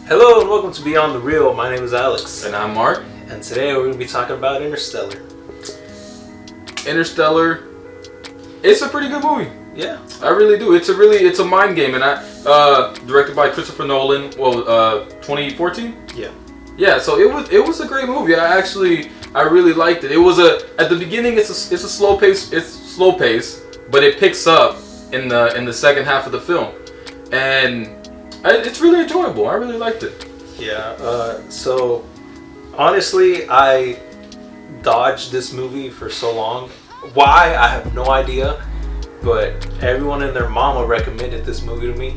Hello and welcome to Beyond the Real. My name is Alex. And I'm Mark. And today we're going to be talking about Interstellar. Interstellar, it's a pretty good movie. Yeah. I really do. It's a mind game, and directed by Christopher Nolan. 2014. Yeah. Yeah. So it was a great movie. I really liked it. It was at the beginning it's a slow pace. It's slow pace, but it picks up in the second half of the film, and it's really enjoyable. I really liked it. Yeah. So honestly, I dodged this movie for so long. Why? I have no idea. But everyone and their mama recommended this movie to me,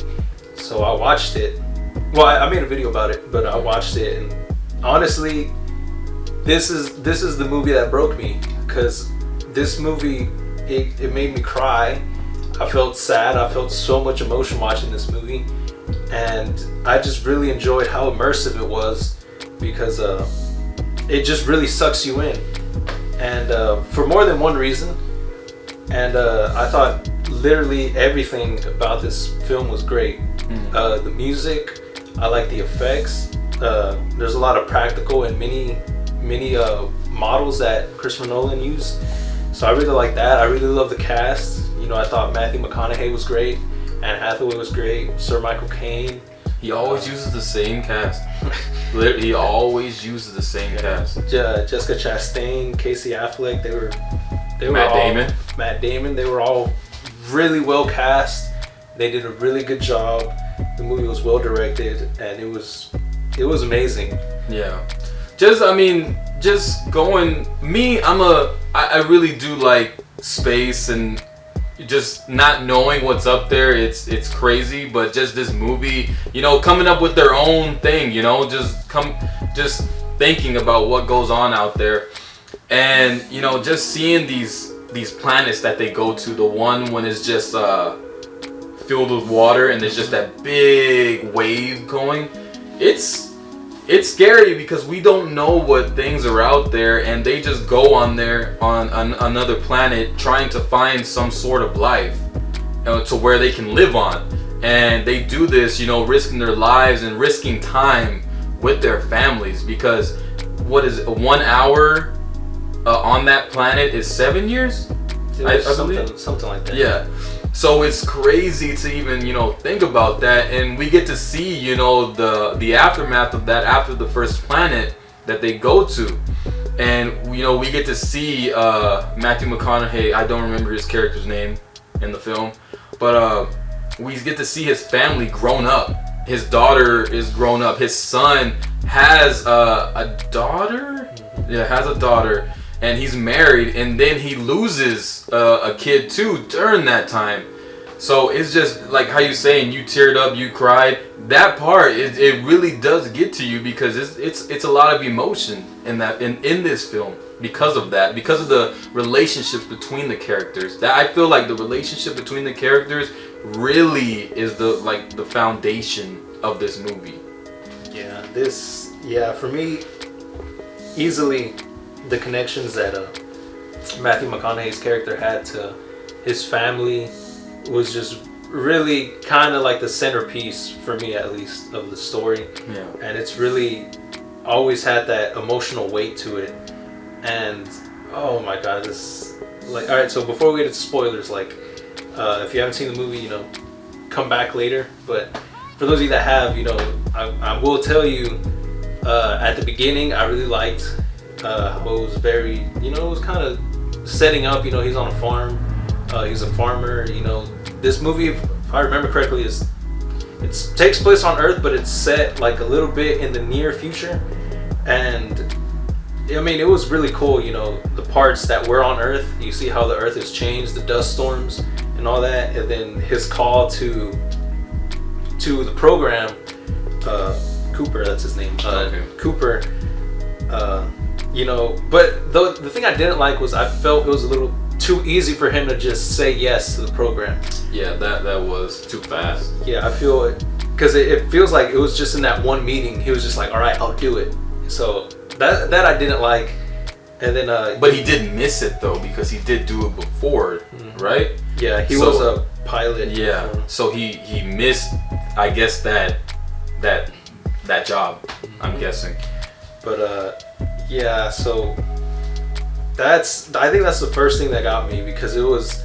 so I watched it. Well, I made a video about it, but I watched it, and honestly, this is the movie that broke me, because this movie it made me cry. I felt sad. I felt so much emotion watching this movie, and I just really enjoyed how immersive it was, because it just really sucks you in, and for more than one reason. And I thought literally everything about this film was great. The music, I like the effects. There's a lot of practical and mini models that Christopher Nolan used. So I really like that. I really love the cast. You know, I thought Matthew McConaughey was great. Anne Hathaway was great. Sir Michael Caine. He always uses the same cast. He always uses the same cast. Jessica Chastain, Casey Affleck, they were Matt Damon. They were all really well cast. They did a really good job. The movie was well directed, and it was amazing. Yeah. Just going. I really do like space, and just not knowing what's up there. It's crazy, but just this movie, coming up with their own thing. Just thinking about what goes on out there. And just seeing these planets that they go to, the one when it's just filled with water and there's just that big wave going, it's scary because we don't know what things are out there, and they just go on another planet trying to find some sort of life to where they can live on. And they do this, risking their lives and risking time with their families, because what is 1 hour on that planet is 7 years? I believe something like that. Yeah. So it's crazy to even, think about that, and we get to see, the aftermath of that after the first planet that they go to. And we get to see Matthew McConaughey, I don't remember his character's name in the film, but we get to see his family grown up. His daughter is grown up. His son has a daughter? Yeah, has a daughter. And he's married, and then he loses a kid too during that time. So it's just like how you saying, you teared up, you cried. That part, it really does get to you, because it's a lot of emotion in this film because of that, because of the relationships between the characters. That I feel like the relationship between the characters really is the foundation of this movie. Yeah, for me, easily. The connections that Matthew McConaughey's character had to his family was just really kind of like the centerpiece, for me at least, of the story. Yeah. And it's really always had that emotional weight to it. And oh my god, alright, so before we get into spoilers, if you haven't seen the movie, come back later. But for those of you that have, I will tell you, at the beginning I really liked it was very, it was kind of setting up, he's on a farm, he's a farmer, this movie, if I remember correctly, it takes place on Earth, but it's set a little bit in the near future. And it was really cool, the parts that were on Earth, you see how the Earth has changed, the dust storms and all that, and then his call to the program, Cooper, that's his name, okay. Cooper, but the thing I didn't like was I felt it was a little too easy for him to just say yes to the program. Yeah, that was too fast. Yeah, I feel it, because it feels like it was just in that one meeting he was just like, all right, I'll do it. So that I didn't like. And then but he did miss it though, because he did do it before, right? Yeah, he was a pilot. Yeah, so he missed, I guess, that that job. I'm guessing. But yeah, so I think that's the first thing that got me, because it was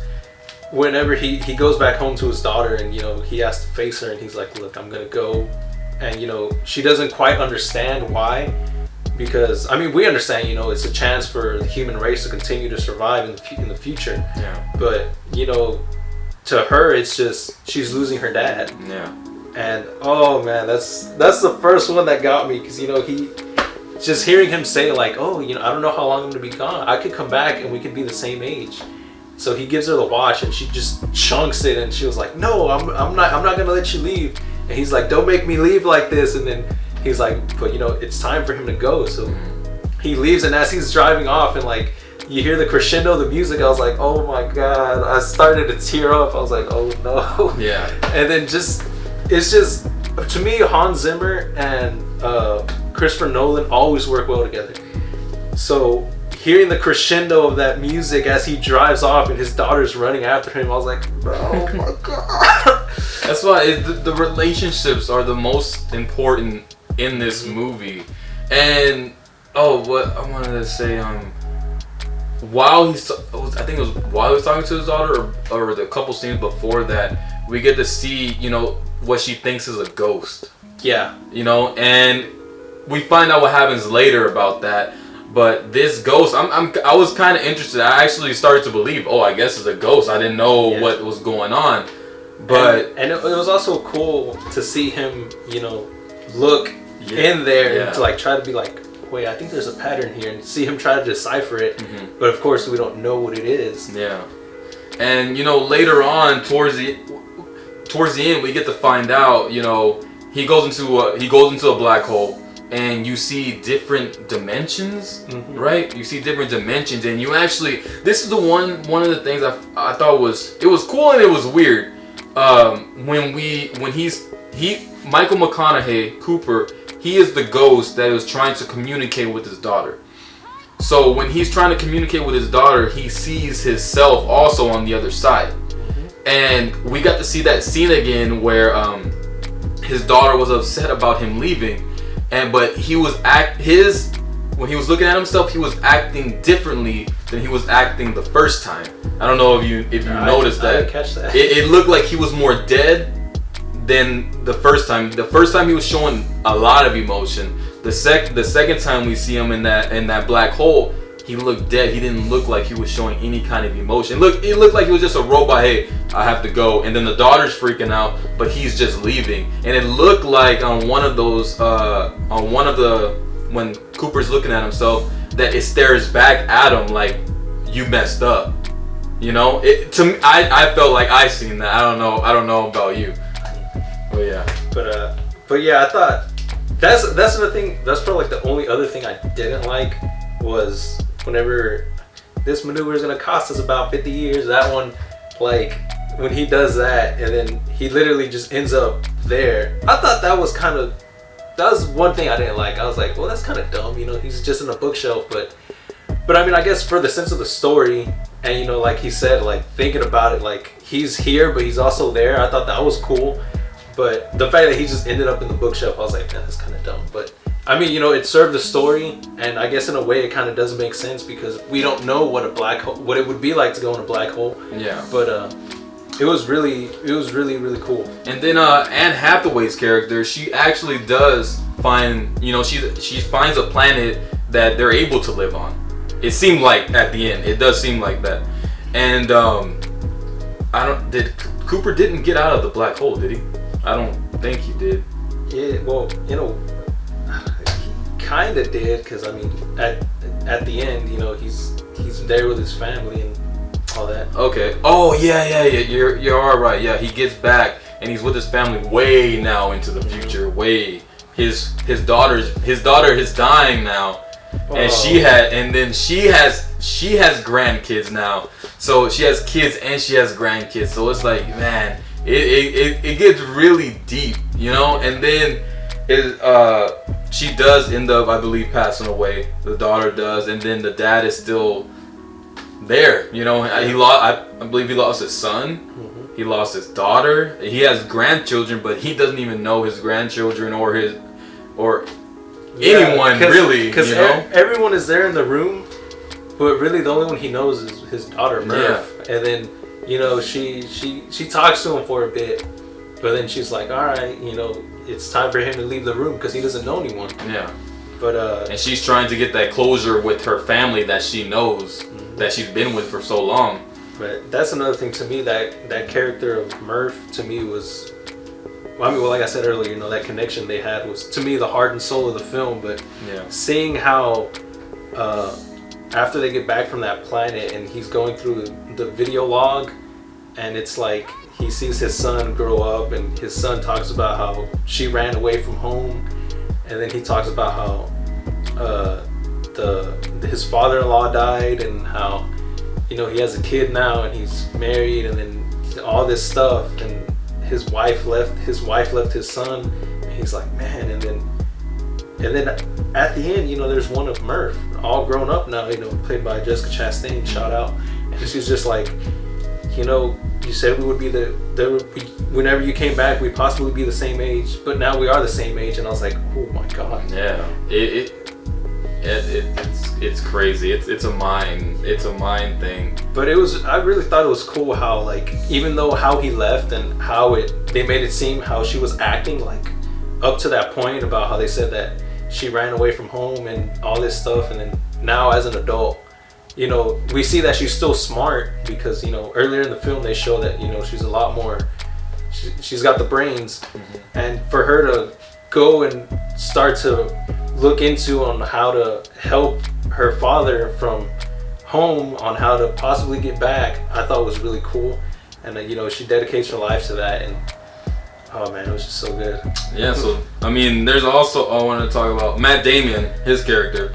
whenever he goes back home to his daughter, and he has to face her, and he's like, look, I'm gonna go, and she doesn't quite understand why, because I mean, we understand, it's a chance for the human race to continue to survive in the future. Yeah. But to her, it's just she's losing her dad. Yeah. And oh man, that's the first one that got me, because he just hearing him say like, oh, I don't know how long I'm gonna be gone. I could come back and we could be the same age. So he gives her the watch, and she just chunks it, and she was like, no, I'm not gonna let you leave. And he's like, don't make me leave like this. And then he's like, but it's time for him to go. So he leaves, and as he's driving off, and like you hear the crescendo of the music, I was like, oh my god, I started to tear up. I was like, oh no. Yeah. And then it's just, to me, Hans Zimmer and Christopher Nolan always work well together. So hearing the crescendo of that music as he drives off and his daughter's running after him, I was like, oh my god. That's why the relationships are the most important in this movie. And what I wanted to say, I think it was while he was talking to his daughter, or the couple scenes before that, we get to see what she thinks is a ghost. Yeah. And we find out what happens later about that. But this ghost, I was kind of interested. I actually started to believe, I guess it's a ghost. I didn't know what was going on. But and it was also cool to see him, look in there and to like try to be like, wait, I think there's a pattern here, and see him try to decipher it. Mm-hmm. But of course, we don't know what it is. Yeah. And later on, towards the end, we get to find out. He goes into a black hole. And you see different dimensions, right? You see different dimensions, and you actually, this is the one of the things I thought was cool and it was weird. When Michael McConaughey, Cooper, he is the ghost that is trying to communicate with his daughter. So when he's trying to communicate with his daughter, he sees himself also on the other side. And we got to see that scene again where his daughter was upset about him leaving. But he was when he was looking at himself, he was acting differently than he was acting the first time. I don't know if you noticed that. I didn't catch that. It looked like he was more dead than the first time. The first time he was showing a lot of emotion. The second time we see him in that black hole, he looked dead. He didn't look like he was showing any kind of emotion. It looked like he was just a robot. Hey, I have to go. And then the daughter's freaking out, but he's just leaving. And it looked like on one of when Cooper's looking at himself, that it stares back at him like, you messed up. To me, I felt like I seen that. I don't know about you. But yeah. But yeah, I thought that's the thing. That's probably like the only other thing I didn't like was whenever this maneuver is gonna cost us about 50 years. That one, like when he does that and then he literally just ends up there. I thought that was one thing I didn't like. I was like, well, that's kind of dumb. He's just in a bookshelf, but I mean, I guess for the sense of the story, and like he said, like thinking about it, like he's here, but he's also there. I thought that was cool. But the fact that he just ended up in the bookshelf, I was like, man, that's kind of dumb. But I mean, it served the story, and I guess in a way it kind of does make sense because we don't know what it would be like to go in a black hole. Yeah. But it was really cool. And then Anne Hathaway's character, she actually does find, she finds a planet that they're able to live on. It seemed like at the end, it does seem like that. And Cooper didn't get out of the black hole, did he? I don't think he did. Yeah, well, he kind of did, because I mean, at the end, he's there with his family and all that. Okay. Oh yeah. You're all right. Yeah, he gets back and he's with his family way now into the future. Way. His daughter is dying now, and she has grandkids now. So she has kids and she has grandkids. So it's like, man, it gets really deep, And then she does end up, I believe, passing away. The daughter does, and then the dad is still there. I believe he lost his son. Mm-hmm. He lost his daughter. He has grandchildren, but he doesn't even know his grandchildren or or anyone really, because you know? everyone is there in the room, but really the only one he knows is his daughter Murph. And then she talks to him for a bit, but then she's like, all right, it's time for him to leave the room because he doesn't know anyone. Yeah. But and she's trying to get that closure with her family that she knows, that she's been with for so long. But that's another thing to me, that character of Murph to me was, like I said earlier, that connection they had was to me the heart and soul of the film. But seeing how after they get back from that planet and he's going through the video log, and it's like he sees his son grow up, and his son talks about how she ran away from home, and then he talks about how his father-in-law died, and how he has a kid now and he's married, and then all this stuff, and his wife left his son, and he's like, man. And then at the end, there's one of Murph, all grown up now, played by Jessica Chastain, shout out, and she's just like, you said we would be whenever you came back, we'd possibly be the same age, but now we are the same age. And I was like, oh my god. Yeah, it's crazy. It's a mind thing. But I really thought it was cool how, like, even though how he left and how they made it seem how she was acting, like, up to that point about how they said that she ran away from home and all this stuff, and then now as an adult, we see that she's still smart because, earlier in the film they show that, she's a lot more, she's got the brains. And for her to go and start to look into on how to help her father from home, on how to possibly get back, I thought was really cool. And she dedicates her life to that, and oh man, it was just so good. Yeah, so I mean, there's also, I want to talk about Matt Damon, his character.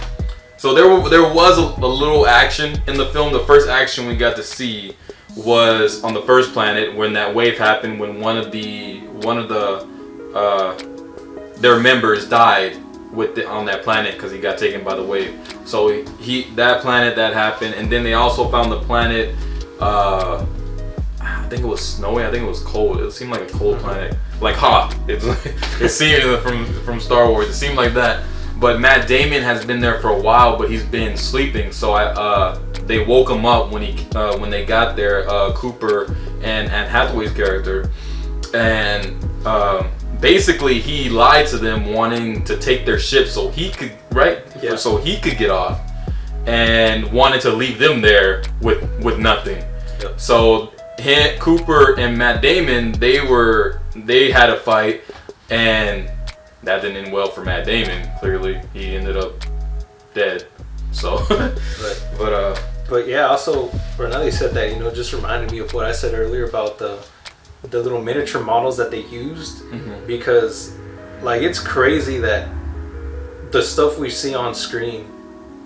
So there was a little action in the film. The first action we got to see was on the first planet when that wave happened, when one of their members died on that planet because he got taken by the wave. So that planet that happened, and then they also found the planet. I think it was snowy. I think it was cold. It seemed like a cold planet, like hot. It seemed from Star Wars. It seemed like that. But Matt Damon has been there for a while, but he's been sleeping. So they woke him up when they got there. Cooper and Anne Hathaway's character, and basically he lied to them, wanting to take their ship so he could so he could get off, and wanted to leave them there with nothing. Yep. So Cooper and Matt Damon, they had a fight, and that didn't end well for Matt Damon. Clearly, he ended up dead. So, but yeah. Also, Renee said that just reminded me of what I said earlier about the little miniature models that they used, because like it's crazy that the stuff we see on screen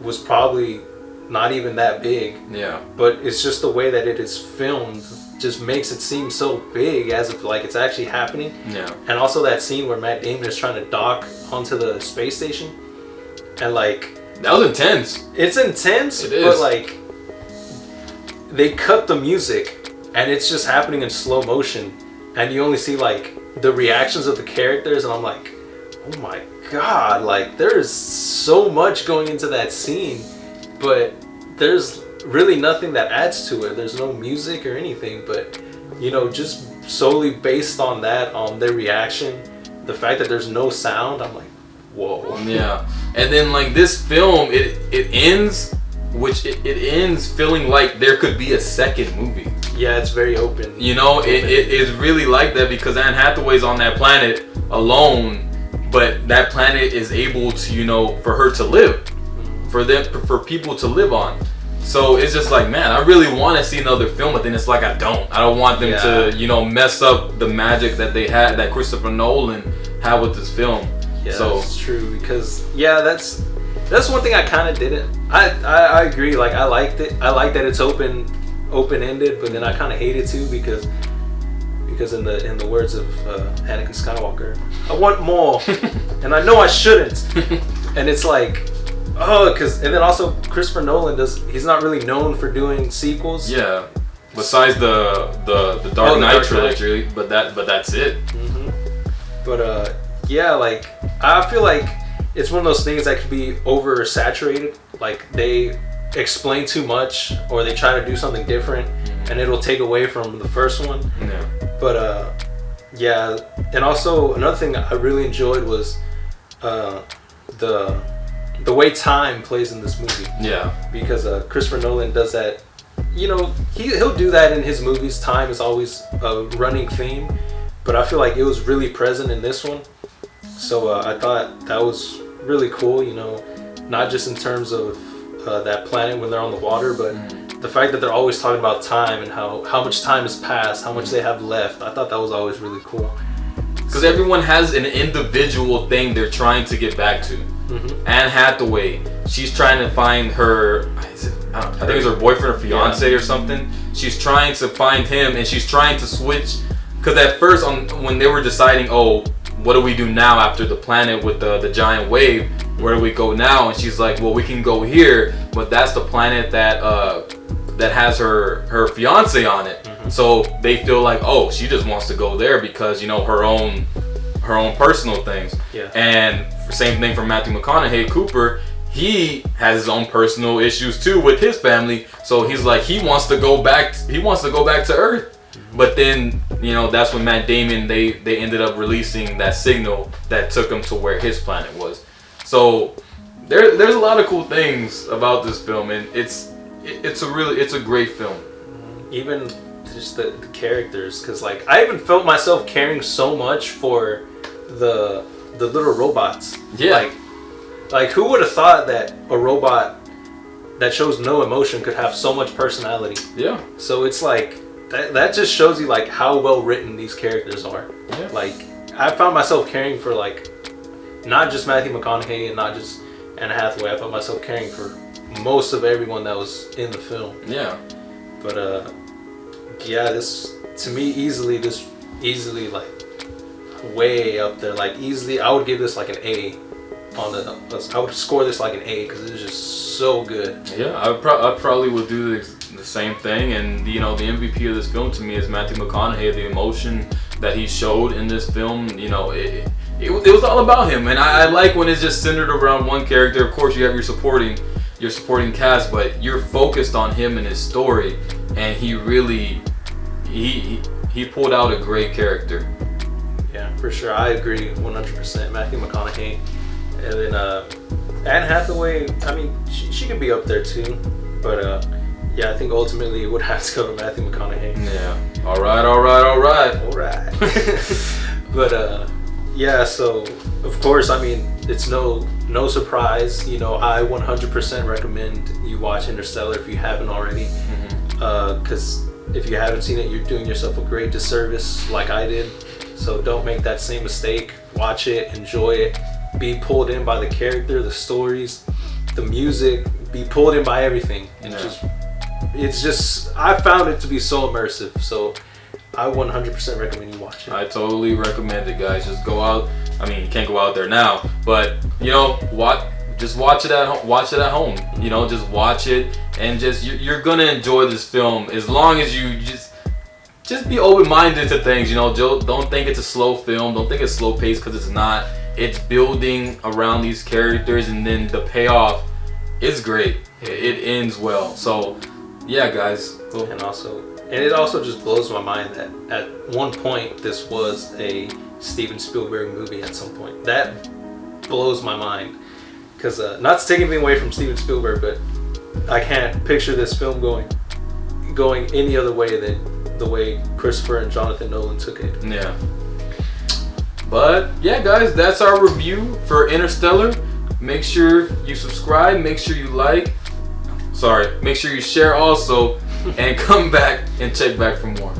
was probably not even that big. Yeah. But it's just the way that it is filmed just makes it seem so big, as if like it's actually happening. Yeah. And also that scene where Matt Damon is trying to dock onto the space station, and like that was intense. It's intense. It is. But like they cut the music and it's just happening in slow motion, and you only see like the reactions of the characters, and I'm like, oh my god, like there's so much going into that scene, but there's really nothing that adds to it. There's no music or anything, but just solely based on that, on their reaction, the fact that there's no sound, I'm like, whoa. Yeah. And then like this film, it ends, it ends feeling like there could be a second movie. Yeah, it's very open. It is really like that, because Anne Hathaway's on that planet alone, but that planet is able to, for her to live, for people to live on. So it's just like, man, I really want to see another film, but then it's like I don't want them to, mess up the magic that they had, that Christopher Nolan had with this film. Yeah, so that's true, because that's one thing I kind of didn't. I agree. Like I liked it. I like that it's open-ended, but then I kind of hate it too, because in the words of Anakin Skywalker, I want more, and I know I shouldn't. And it's like, and then also Christopher Nolan he's not really known for doing sequels. Yeah. Besides the Dark Knight trilogy, but that's it. Mm-hmm. But yeah, like I feel like it's one of those things that could be oversaturated. Like they explain too much, or they try to do something different, and it'll take away from the first one. Yeah. But yeah, and also another thing I really enjoyed was the way time plays in this movie. Yeah. Because Christopher Nolan does that. You know, he'll do that in his movies. Time is always a running theme, but I feel like it was really present in this one. So I thought that was really cool. You know, not just in terms of that planet when they're on the water, but the fact that they're always talking about time and how much time has passed, how much they have left. I thought that was always really cool. Because everyone has an individual thing they're trying to get back to. Anne Hathaway, she's trying to find her, I think it's her boyfriend or fiance or something. She's trying to find him, and she's trying to switch. Because at first, when they were deciding, oh, what do we do now after the planet with the giant wave? Where do we go now? And she's like, well, we can go here, but that's the planet that has her fiance on it. So they feel like, oh, she just wants to go there because, you know, her own personal things. Yeah. And same thing for Matthew McConaughey. Cooper, he has his own personal issues too with his family. So he's like, he wants to go back to Earth. But then, you know, that's when Matt Damon, they ended up releasing that signal that took him to where his planet was. So there's a lot of cool things about this film, and it's a great film. Even just the characters, because like I even felt myself caring so much for the little robots. Yeah. Like who would have thought that a robot that shows no emotion could have so much personality? Yeah. So it's like that just shows you like how well written these characters are. Yeah. Like I found myself caring for like not just Matthew McConaughey and not just Anne Hathaway. I found myself caring for most of everyone that was in the film. Yeah. But yeah, this to me easily like way up there. Like easily, I would give this like an A on the. I would score this like an A because it was just so good. Yeah, I probably would do the same thing. And you know, the MVP of this film to me is Matthew McConaughey. The emotion that he showed in this film, you know, it was all about him. And I like when it's just centered around one character. Of course, you have your supporting cast, but you're focused on him and his story. And he really he pulled out a great character. Yeah, for sure. I agree 100%. Matthew McConaughey. And then Anne Hathaway, I mean, she could be up there too. But yeah, I think ultimately it would have to go to Matthew McConaughey. Yeah. All right. But yeah, so of course, I mean, it's no surprise. You know, I 100% recommend you watch Interstellar if you haven't already. Because if you haven't seen it, you're doing yourself a great disservice like I did. So don't make that same mistake. Watch it, enjoy it, be pulled in by the character, the stories, the music, be pulled in by everything. It's just I found it to be so immersive. So I 100% recommend you watch it. I totally recommend it, guys. Just go out. I mean, you can't go out there now, but you know, just watch it at home. Watch it at home. You know, just watch it, and you're gonna enjoy this film as long as you just be open-minded to things. You know, don't think it's a slow film. Don't think it's slow paced because it's not. It's building around these characters, and then the payoff is great. It ends well. So, yeah, guys. Cool. And it also just blows my mind that at one point this was a Steven Spielberg movie at some point. That blows my mind. Because not to take anything away from Steven Spielberg, but I can't picture this film going any other way than the way Christopher and Jonathan Nolan took it. Yeah. But yeah, guys, that's our review for Interstellar. Make sure you subscribe. Make sure you make sure you share also, and come back and check back for more.